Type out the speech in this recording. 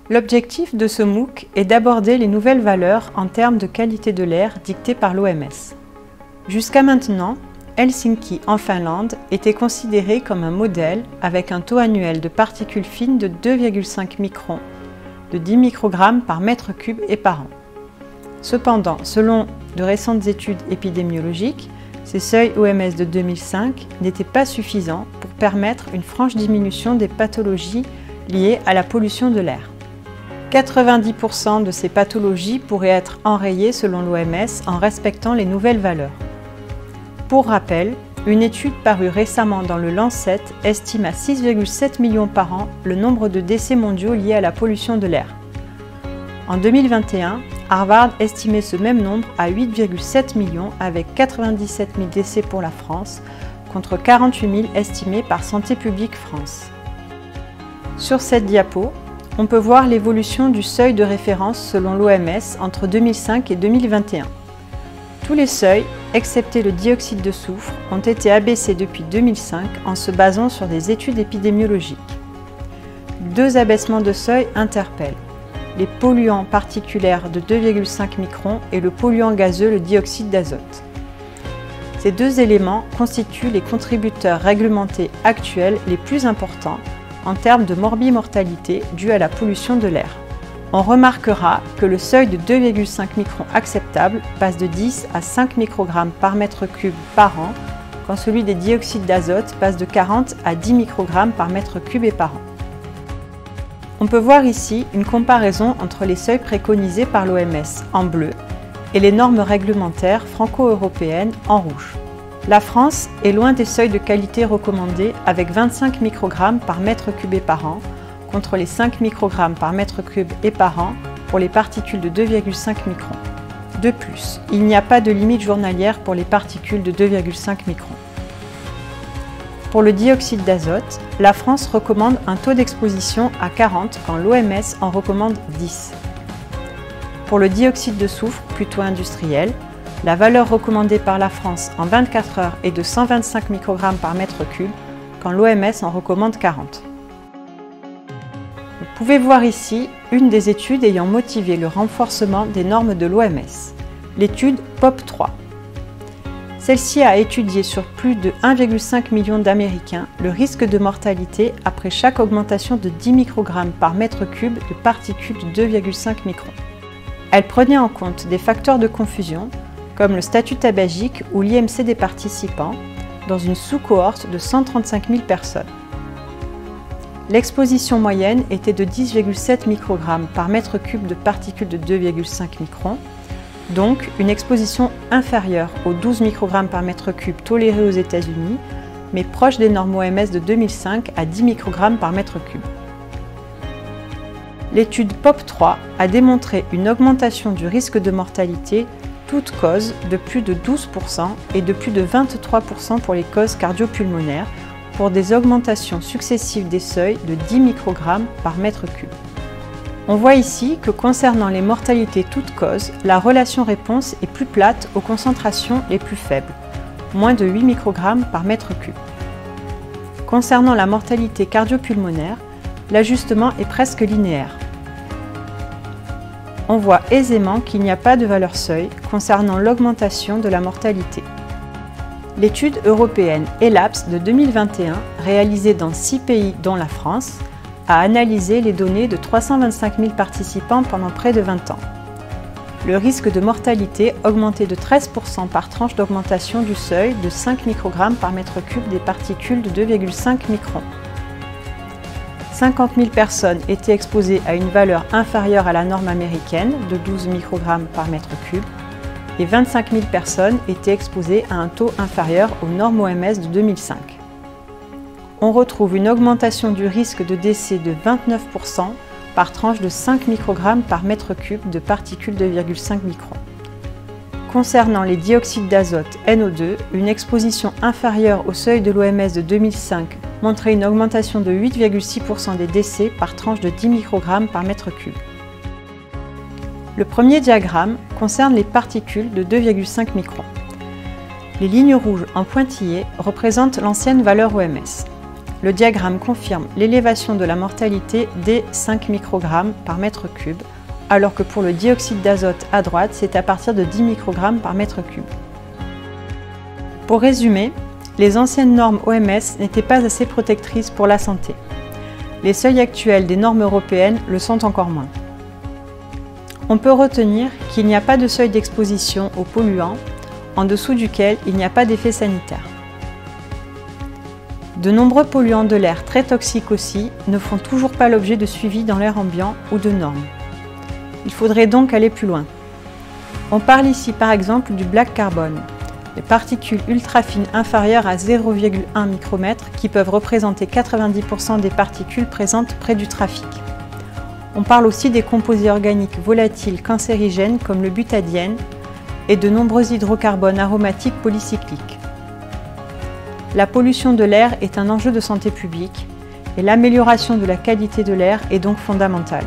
L'objectif de ce MOOC est d'aborder les nouvelles valeurs en termes de qualité de l'air dictées par l'OMS. Jusqu'à maintenant, Helsinki, en Finlande, était considéré comme un modèle avec un taux annuel de particules fines de 2,5 microns, de 10 microgrammes par mètre cube et par an. Cependant, selon de récentes études épidémiologiques, ces seuils OMS de 2005 n'étaient pas suffisants pour permettre une franche diminution des pathologies liées à la pollution de l'air. 90% de ces pathologies pourraient être enrayées selon l'OMS en respectant les nouvelles valeurs. Pour rappel, une étude parue récemment dans le Lancet estime à 6,7 millions par an le nombre de décès mondiaux liés à la pollution de l'air. En 2021, Harvard estimait ce même nombre à 8,7 millions avec 97 000 décès pour la France, contre 48 000 estimés par Santé publique France. Sur cette diapo, on peut voir l'évolution du seuil de référence selon l'OMS entre 2005 et 2021. Tous les seuils, excepté le dioxyde de soufre, ont été abaissés depuis 2005 en se basant sur des études épidémiologiques. Deux abaissements de seuil interpellent: les polluants particulaires de 2,5 microns et le polluant gazeux, le dioxyde d'azote. Ces deux éléments constituent les contributeurs réglementés actuels les plus importants en termes de morbimortalité due à la pollution de l'air. On remarquera que le seuil de 2,5 microns acceptable passe de 10 à 5 microgrammes par mètre cube par an, quand celui des dioxydes d'azote passe de 40 à 10 microgrammes par mètre cube et par an. On peut voir ici une comparaison entre les seuils préconisés par l'OMS en bleu et les normes réglementaires franco-européennes en rouge. La France est loin des seuils de qualité recommandés avec 25 microgrammes par mètre cube et par an, contre les 5 microgrammes par mètre cube et par an pour les particules de 2,5 microns. De plus, il n'y a pas de limite journalière pour les particules de 2,5 microns. Pour le dioxyde d'azote, la France recommande un taux d'exposition à 40 quand l'OMS en recommande 10. Pour le dioxyde de soufre, plutôt industriel, la valeur recommandée par la France en 24 heures est de 125 microgrammes par mètre cube quand l'OMS en recommande 40. Vous pouvez voir ici une des études ayant motivé le renforcement des normes de l'OMS, l'étude POP3. Celle-ci a étudié sur plus de 1,5 million d'Américains le risque de mortalité après chaque augmentation de 10 microgrammes par mètre cube de particules de 2,5 microns. Elle prenait en compte des facteurs de confusion comme le statut tabagique ou l'IMC des participants dans une sous-cohorte de 135 000 personnes. L'exposition moyenne était de 10,7 microgrammes par mètre cube de particules de 2,5 microns, donc une exposition inférieure aux 12 microgrammes par mètre cube tolérés aux États-Unis, mais proche des normes OMS de 2005 à 10 microgrammes par mètre cube. L'étude POP3 a démontré une augmentation du risque de mortalité toutes causes de plus de 12% et de plus de 23% pour les causes cardiopulmonaires, pour des augmentations successives des seuils de 10 microgrammes par mètre cube. On voit ici que concernant les mortalités toutes causes, la relation réponse est plus plate aux concentrations les plus faibles, moins de 8 microgrammes par mètre cube. Concernant la mortalité cardiopulmonaire, l'ajustement est presque linéaire. On voit aisément qu'il n'y a pas de valeur seuil concernant l'augmentation de la mortalité. L'étude européenne ELAPS de 2021, réalisée dans 6 pays dont la France, a analysé les données de 325 000 participants pendant près de 20 ans. Le risque de mortalité augmentait de 13% par tranche d'augmentation du seuil de 5 microgrammes par mètre cube des particules de 2,5 microns. 50 000 personnes étaient exposées à une valeur inférieure à la norme américaine de 12 microgrammes par mètre cube et 25 000 personnes étaient exposées à un taux inférieur aux normes OMS de 2005. On retrouve une augmentation du risque de décès de 29% par tranche de 5 microgrammes par mètre cube de particules de 2,5 microns. Concernant les dioxydes d'azote NO2, une exposition inférieure au seuil de l'OMS de 2005 montrait une augmentation de 8,6% des décès par tranche de 10 microgrammes par mètre cube. Le premier diagramme concerne les particules de 2,5 microns. Les lignes rouges en pointillés représentent l'ancienne valeur OMS. le diagramme confirme l'élévation de la mortalité dès 5 microgrammes par mètre cube, alors que pour le dioxyde d'azote à droite, c'est à partir de 10 microgrammes par mètre cube. Pour résumer, les anciennes normes OMS n'étaient pas assez protectrices pour la santé. Les seuils actuels des normes européennes le sont encore moins. On peut retenir qu'il n'y a pas de seuil d'exposition aux polluants, en dessous duquel il n'y a pas d'effet sanitaire. De nombreux polluants de l'air très toxiques aussi ne font toujours pas l'objet de suivi dans l'air ambiant ou de normes. Il faudrait donc aller plus loin. On parle ici par exemple du black carbone, les particules ultra fines inférieures à 0,1 micromètre qui peuvent représenter 90% des particules présentes près du trafic. On parle aussi des composés organiques volatiles cancérigènes comme le butadiène et de nombreux hydrocarbones aromatiques polycycliques. La pollution de l'air est un enjeu de santé publique et l'amélioration de la qualité de l'air est donc fondamentale.